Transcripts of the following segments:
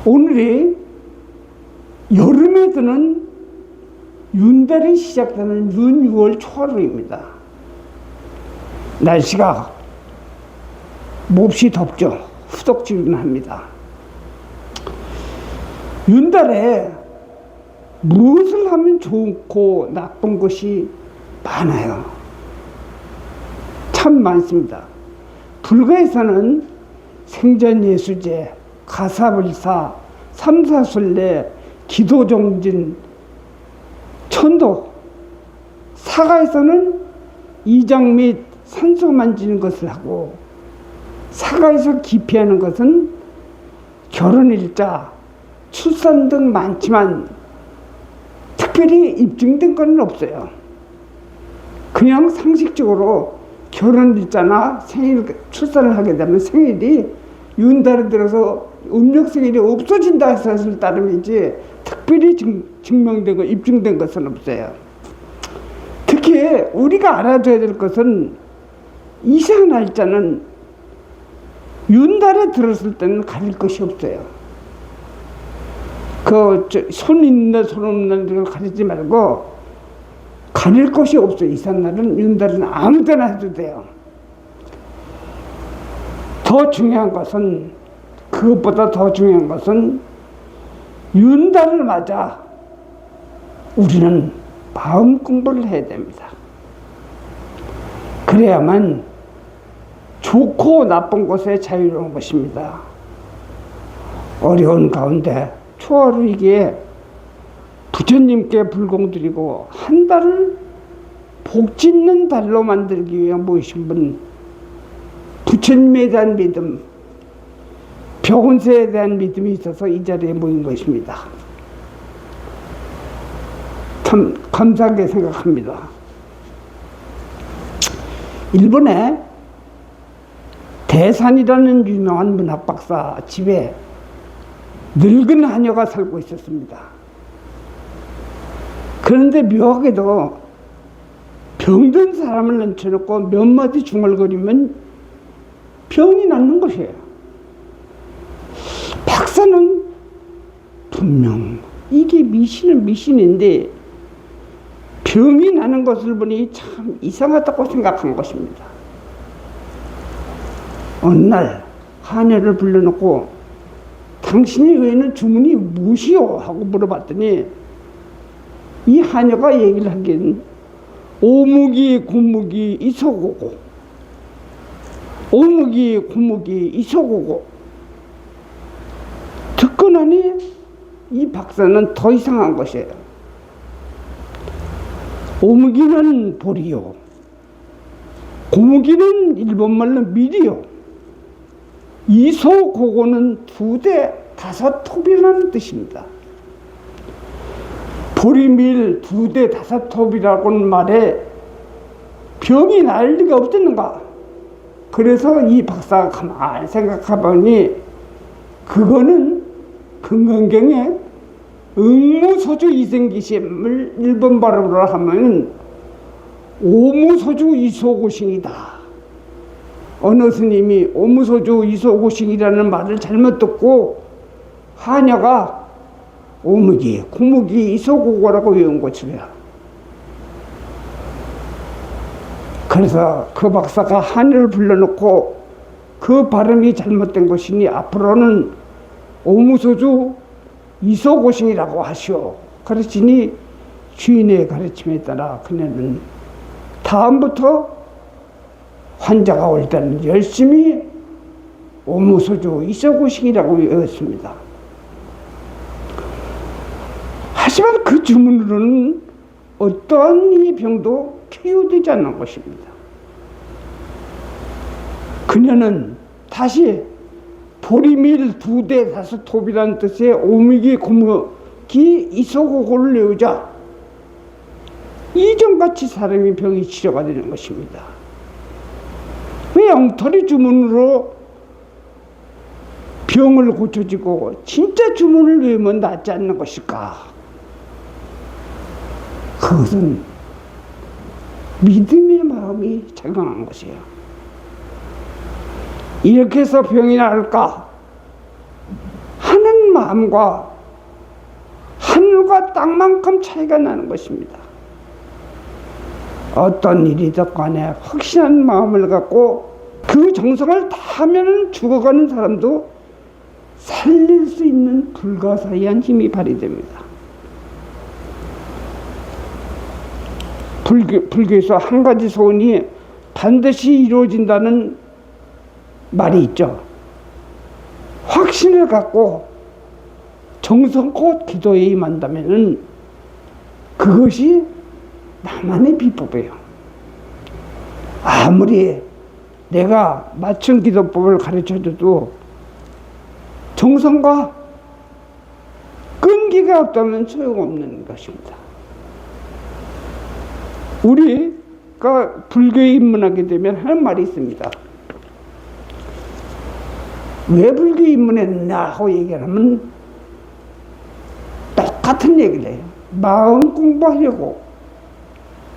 오늘이 여름에 드는 윤달이 시작되는 윤, 6월 초하루입니다. 날씨가 몹시 덥죠. 후덥지근합니다. 윤달에 무엇을 하면 좋고 나쁜 것이 많아요. 참 많습니다. 불가에서는 생전예수제, 가사불사, 삼사순례, 기도정진, 천도, 사가에서는 이장 및 산소 만지는 것을 하고, 사가에서 기피하는 것은 결혼일자, 출산 등 많지만 특별히 입증된 건 없어요. 그냥 상식적으로 결혼일자나 생일, 출산을 하게 되면 생일이 윤달에 들어서 음력 생일이 없어진다 해서 따름이지 특별히 증명되고 입증된 것은 없어요. 특히 우리가 알아둬야 될 것은 이상 날짜는 윤달에 들었을 때는 가릴 것이 없어요. 손 있는 손 없는 걸 가리지 말고 가릴 것이 없어요. 이상날은 윤달은 아무 데나 해도 돼요. 더 중요한 것은, 그것보다 더 중요한 것은 윤달을 맞아 우리는 마음 공부를 해야 됩니다. 그래야만 좋고 나쁜 것에 자유로운 것입니다. 어려운 가운데 초하루이기에 부처님께 불공드리고 한 달을 복 짓는 달로 만들기 위해 모이신 분, 부처님에 대한 믿음, 벽운세에 대한 믿음이 있어서 이 자리에 모인 것입니다. 참 감사하게 생각합니다. 일본에 대산이라는 유명한 문학박사 집에 늙은 하녀가 살고 있었습니다. 그런데 묘하게도 병든 사람을 앉혀놓고 몇 마디 중얼거리면 병이 낫는 것이에요. 박사는 분명 이게 미신은 미신인데 병이 나는 것을 보니 참 이상하다고 생각한 것입니다. 어느 날 하녀를 불러놓고 당신이 외에는 주문이 무엇이요? 하고 물어봤더니 이 하녀가 얘기를 하긴 오무기 고무기 이소고고, 오무기 고무기 이소고고. 듣고 나니 이 박사는 더 이상한 것이에요. 오무기는 보리요, 고무기는 일본말로 밀이요, 이소고고는 2대 5톱이라는 뜻입니다. 보리밀 2대 5톱이라고는 말에 병이 날 리가 없겠는가? 그래서 이 박사가 가만히 생각해보니 그거는 금강경에 응무소주 이생기심을 일본 발음으로 하면 오무소주 이소고싱이다. 어느 스님이 오무소주 이소고싱이라는 말을 잘못 듣고 하녀가 오무기, 고무기, 이소고고라고 외운 것이래요. 그래서 그 박사가 하녀를 불러놓고 그 발음이 잘못된 것이니 앞으로는 오무소주 이소고싱이라고 하시오. 가르치니 주인의 가르침에 따라 그녀는 다음부터 환자가 올 때는 열심히 오무소주 이소고싱이라고 외웠습니다. 하지만 그 주문으로는 어떠한 이 병도 치유되지 않는 것입니다. 그녀는 다시 보리밀 2대 5톱이라는 뜻의 오무기 고무기 이소고고를 외우자 이전같이 사람이 병이 치료가 되는 것입니다. 왜 엉터리 주문으로 병을 고쳐지고 진짜 주문을 외우면 낫지 않는 것일까? 그것은 믿음의 마음이 작용한 것이에요. 이렇게 해서 병이 나을까 하는 마음과 하늘과 땅만큼 차이가 나는 것입니다. 어떤 일이든 간에 확실한 마음을 갖고 그 정성을 다하면 죽어가는 사람도 살릴 수 있는 불가사의한 힘이 발휘됩니다. 불교에서 한 가지 소원이 반드시 이루어진다는 말이 있죠. 확신을 갖고 정성껏 기도에 임한다면 그것이 나만의 비법이에요. 아무리 내가 맞춤 기도법을 가르쳐줘도 정성과 끈기가 없다면 소용없는 것입니다. 우리가 불교에 입문하게 되면 하는 말이 있습니다. 왜 불교에 입문했느냐 하고 얘기를 하면 똑같은 얘기를 해요. 마음 공부하려고.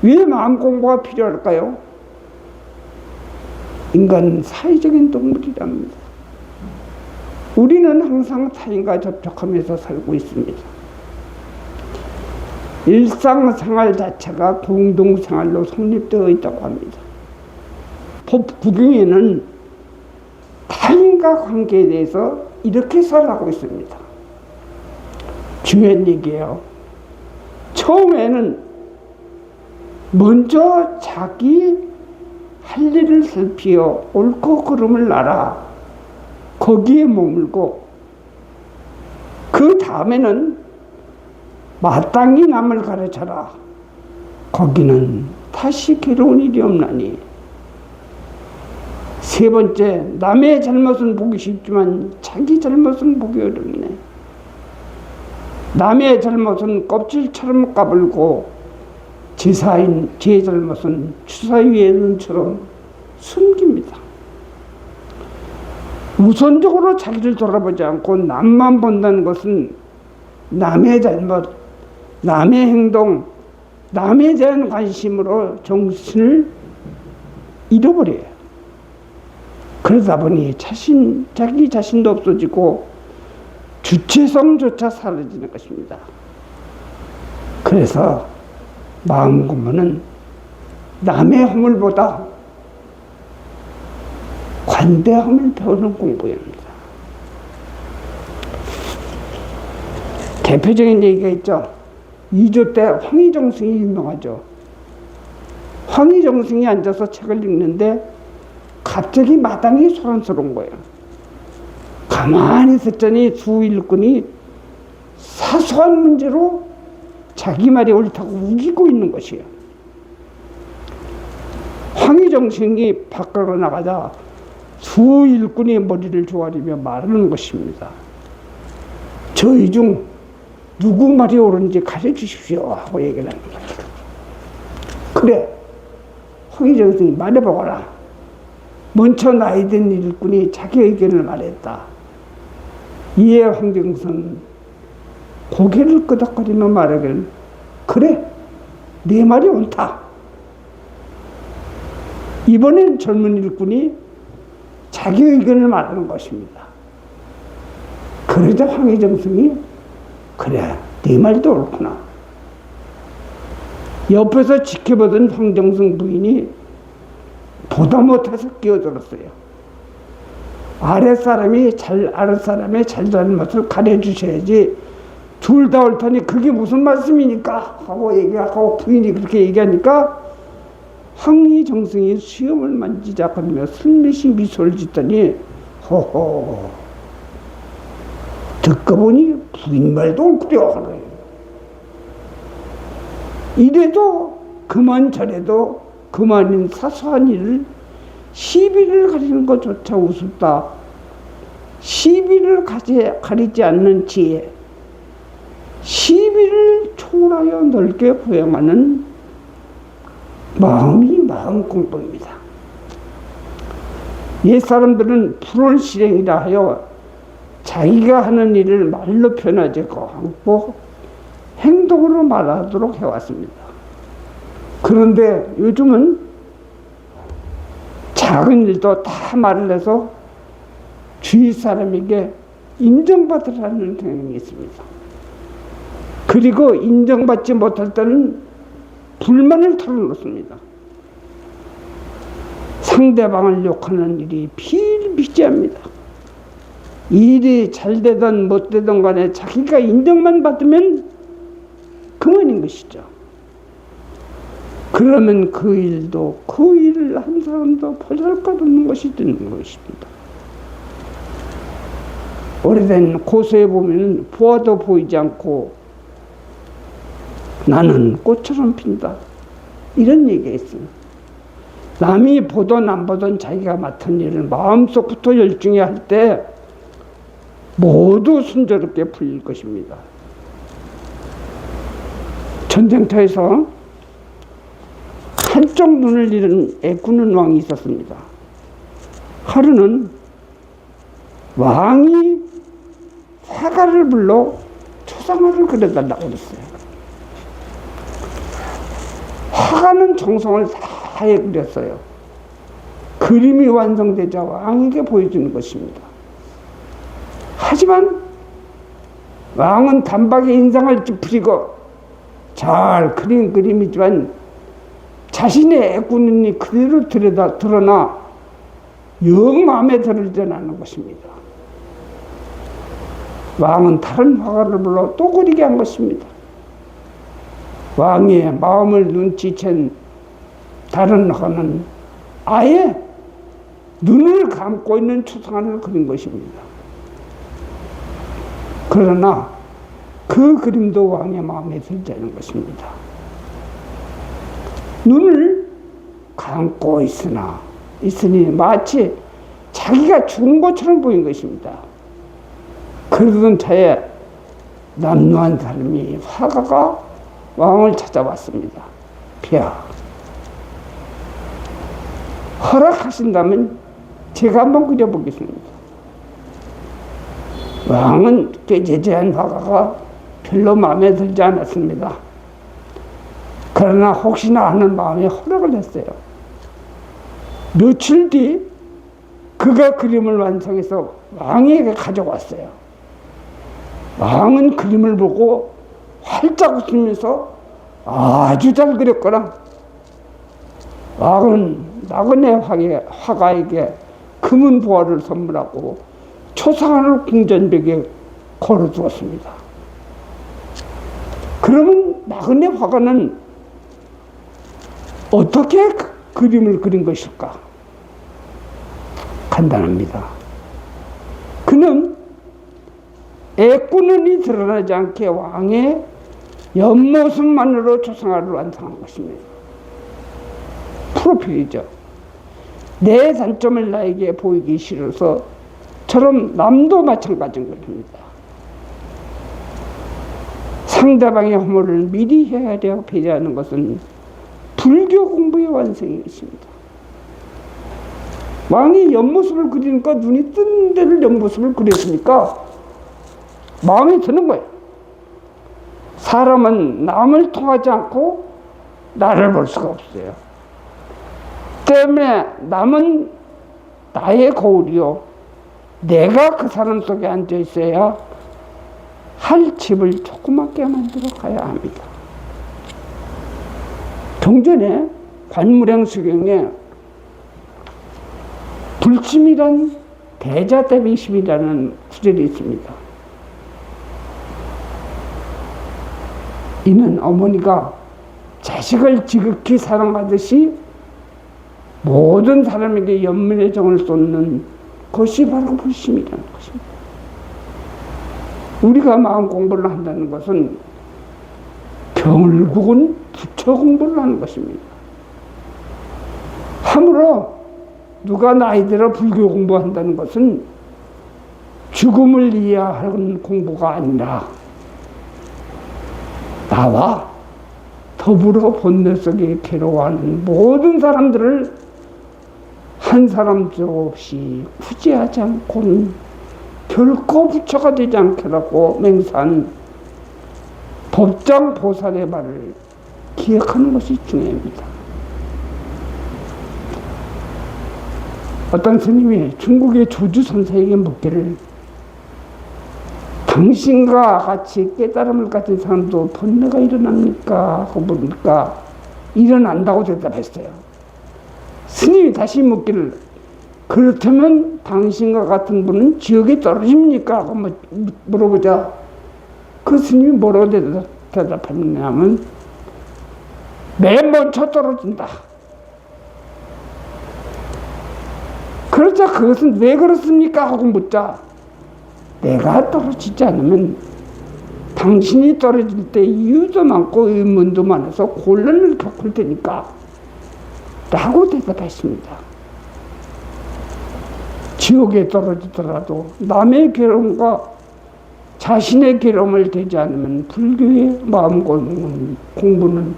왜 마음 공부가 필요할까요? 인간은 사회적인 동물이랍니다. 우리는 항상 타인과 접촉하면서 살고 있습니다. 일상생활 자체가 공동생활로 성립되어 있다고 합니다. 법구경에는 타인과 관계에 대해서 이렇게 설하고 있습니다. 중요한 얘기예요. 처음에는 먼저 자기 할 일을 살피어 옳고 그름을 알아 거기에 머물고 그 다음에는 마땅히 남을 가르쳐라. 거기는 다시 괴로운 일이 없나니. 세 번째, 남의 잘못은 보기 쉽지만 자기 잘못은 보기 어렵네. 남의 잘못은 껍질처럼 까불고 제 잘못은 주사위의 눈처럼 숨깁니다. 우선적으로 자기를 돌아보지 않고 남만 본다는 것은 남의 잘못, 남의 행동, 남에 대한 관심으로 정신을 잃어버려요. 그러다 보니 자기 자신도 없어지고 주체성조차 사라지는 것입니다. 그래서 마음 공부는 남의 허물보다 관대함을 배우는 공부입니다. 대표적인 얘기가 있죠. 2조 때 황희정승이 유명하죠. 황희정승이 앉아서 책을 읽는데 갑자기 마당이 소란스러운 거예요. 가만히 있었더니 두 일꾼이 사소한 문제로 자기 말이 옳다고 우기고 있는 것이에요. 황희정승이 밖으로 나가자 두 일꾼이 머리를 조아리며 말하는 것입니다. 저희 중 누구 말이 옳은지 가르쳐주십시오 하고 얘기를 합니다. 그래, 황희정승이 말해보거라. 먼저 나이 든 일꾼이 자기 의견을 말했다. 이에 황정선은 고개를 끄덕거리며 말하기를 그래, 네 말이 옳다. 이번엔 젊은 일꾼이 자기 의견을 말하는 것입니다. 그러자 황희정승이 그래, 네 말도 옳구나. 옆에서 지켜보던 황정승 부인이 보다 못해서 끼어들었어요. 아랫사람의 잘잘못을 가르쳐주셔야지 둘 다 옳다니 그게 무슨 말씀입니까? 하고 얘기하고 부인이 그렇게 얘기하니까 황희정승이 수염을 만지작하며 슬며시 미소를 짓더니 호호 듣고 보니 부인 말도 옳구려 하네. 이래도 그만 저래도 그만인 사소한 일을 시비를 가리는 것조차 우습다. 시비를 가리지 않는 지혜, 시비를 초월하여 넓게 포용하는 마음이 마음 공부입니다. 옛사람들은 불언실행이라 하여 자기가 하는 일을 말로 표현하지 않고 행동으로 말하도록 해왔습니다. 그런데 요즘은 작은 일도 다 말을 해서 주위 사람에게 인정받으라는 경향이 있습니다. 그리고 인정받지 못할 때는 불만을 털어놓습니다. 상대방을 욕하는 일이 비일비재합니다. 일이 잘 되든 못 되든 간에 자기가 인정만 받으면 그만인 것이죠. 그러면 그 일도 그 일을 한 사람도 보잘것없는 것이 되는 것입니다. 오래된 고서에 보면 보아도 보이지 않고 나는 꽃처럼 핀다, 이런 얘기가 있습니다. 남이 보든 안 보든 자기가 맡은 일을 마음속부터 열중히 할 때 모두 순조롭게 풀릴 것입니다. 전쟁터에서 한쪽 눈을 잃은 애꾸는 왕이 있었습니다. 하루는 왕이 화가를 불러 초상화를 그려달라고 그랬어요. 화가는 정성을 다해 그렸어요. 그림이 완성되자 왕에게 보여주는 것입니다. 하지만 왕은 단박에 인상을 찌푸리고 잘 그린 그림이지만 자신의 애꾸눈이 그대로 드러나 영 마음에 들지는 않은 것입니다. 왕은 다른 화가를 불러 또 그리게 한 것입니다. 왕의 마음을 눈치챈 다른 화가는 아예 눈을 감고 있는 초상화를 그린 것입니다. 그러나 그 그림도 왕의 마음에 들지 않은 것입니다. 눈을 감고 있으니 마치 자기가 죽은 것처럼 보인 것입니다. 그러던 차에 남루한 사람이 화가가 왕을 찾아왔습니다. 폐하, 허락하신다면 제가 한번 그려보겠습니다. 왕은 꾀죄죄한 화가가 별로 마음에 들지 않았습니다. 그러나 혹시나 하는 마음에 허락을 했어요. 며칠 뒤 그가 그림을 완성해서 왕에게 가져왔어요. 왕은 그림을 보고 활짝 웃으면서 아주 잘 그렸거라. 왕은 나그네 화가에게 금은 보화를 선물하고 초상화를 궁전벽에 걸어두었습니다. 그러면 나그네 화가는 어떻게 그림을 그린 것일까? 간단합니다. 그는 애꾸눈이 드러나지 않게 왕의 옆모습만으로 초상화를 완성한 것입니다. 프로필이죠. 내 단점을 나에게 보이기 싫어서처럼 남도 마찬가지인 것입니다. 상대방의 허물을 미리 헤아려 배려하는 것은 불교 공부의 완성인 것입니다. 왕이 옆모습을 그리니까 눈이 뜬 데를 옆모습을 그렸으니까 마음에 드는 거예요. 사람은 남을 통하지 않고 나를 볼 수가 없어요. 때문에 남은 나의 거울이요, 내가 그 사람 속에 앉아 있어야 할 집을 조그맣게 만들어 가야 합니다. 경전에 관무량수경에 불심이란 대자대비심이라는 구절이 있습니다. 이는 어머니가 자식을 지극히 사랑하듯이 모든 사람에게 연민의 정을 쏟는 것이 바로 불심이라는 것입니다. 우리가 마음 공부를 한다는 것은 결국은 부처 공부를 하는 것입니다. 함으로 누가 나이 들어 불교 공부한다는 것은 죽음을 이해하는 공부가 아니라 나와 더불어 본능 속에 괴로워하는 모든 사람들을 한 사람도 없이 구제하지 않고는 결코 부처가 되지 않게라고 맹세한 법장 보살의 말을 기억하는 것이 중요합니다. 어떤 스님이 중국의 조주 선사에게 묻기를, 당신과 같이 깨달음을 가진 사람도 번뇌가 일어납니까? 하고 물으니까 일어난다고 대답했어요. 스님이 다시 묻기를 그렇다면 당신과 같은 분은 지옥에 떨어집니까? 하고 물어보자 그 스님이 뭐라고 대답했냐면 맨 먼저 떨어진다. 그러자 그것은 왜 그렇습니까? 하고 묻자 내가 떨어지지 않으면 당신이 떨어질 때 이유도 많고 의문도 많아서 곤란을 겪을 테니까 라고 대답했습니다. 지옥에 떨어지더라도 남의 괴로움과 자신의 괴로움을 대지 않으면 불교의 마음 공부는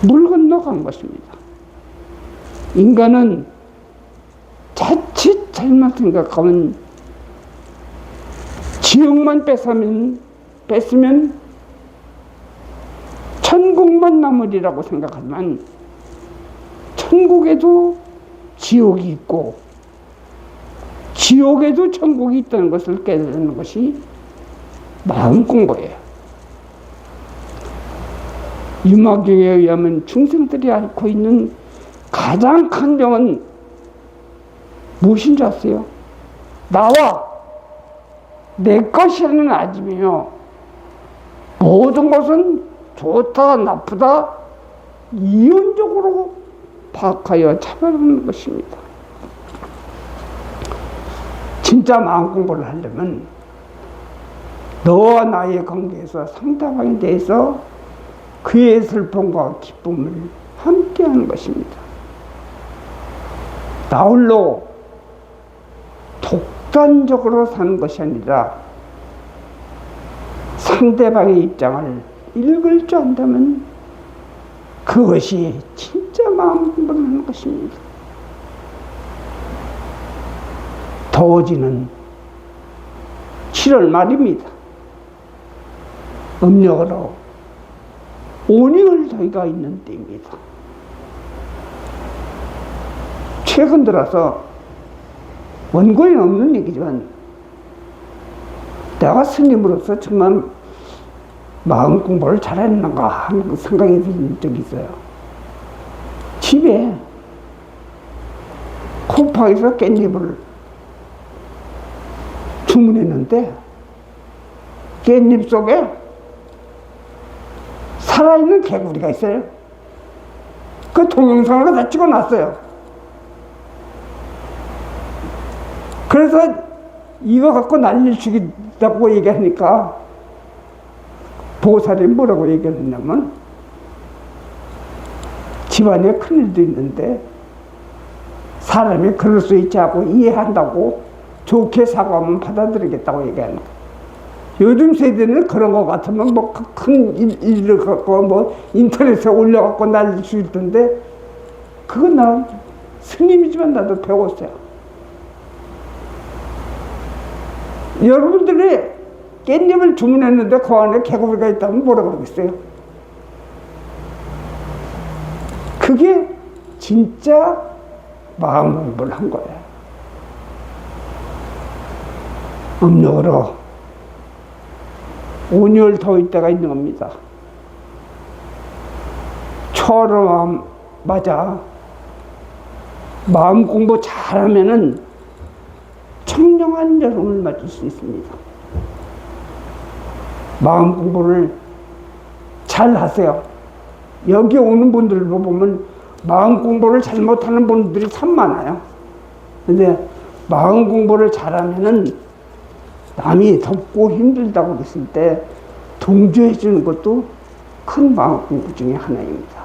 물 건너간 것입니다. 인간은 자칫 잘못 생각하면 지옥만 뺐으면 천국만 남으리라고 생각하지만 천국에도 지옥이 있고 지옥에도 천국이 있다는 것을 깨닫는 것이 마음 공부예요. 유마경에 의하면 중생들이 앓고 있는 가장 큰 병은 무엇인 줄 아세요? 나와 내 것이라는 아짐이며 모든 것은 좋다 나쁘다 이론적으로 파악하여 차별하는 것입니다. 진짜 마음 공부를 하려면 너와 나의 관계에서 상대방에 대해서 그의 슬픔과 기쁨을 함께하는 것입니다. 나 홀로 독단적으로 사는 것이 아니라 상대방의 입장을 읽을 줄 안다면 그것이 진짜 마음 공부를 하는 것입니다. 더워지는 7월 말입니다. 음력으로 5월 더위가 있는 때입니다. 최근 들어서 원고에는 없는 얘기지만 내가 스님으로서 정말 마음 공부를 잘했는가 하는 생각이 든 적이 있어요. 집에 콩팥에서 깻잎을 주문했는데 깻잎 속에 살아있는 개구리가 있어요. 그 동영상으로 다 찍어놨어요. 그래서 이거 갖고 난리를 치겠다고 얘기하니까 보살이 뭐라고 얘기를 했냐면 집안에 큰일도 있는데 사람이 그럴 수 있지 하고 이해한다고 좋게 사과하면 받아들이겠다고 얘기하는 거예요. 요즘 세대는 그런 거 같으면 뭐 큰 일을 갖고 뭐 인터넷에 올려갖고 난리를 칠 텐데 그건 나 스님이지만 나도 배웠어요. 여러분들이 깻잎을 주문했는데 그 안에 개구리가 있다면 뭐라 그러겠어요? 그게 진짜 마음 공부를 한 거예요. 음력으로 5년 더울 때가 있는 겁니다. 초여름 맞아. 마음 공부 잘하면은 청량한 여름을 맞을 수 있습니다. 마음 공부를 잘 하세요. 여기 오는 분들도 보면 마음 공부를 잘못하는 분들이 참 많아요. 근데 마음 공부를 잘하면은 남이 덥고 힘들다고 그랬을 때 동조해 주는 것도 큰 마음 공부 중에 하나입니다.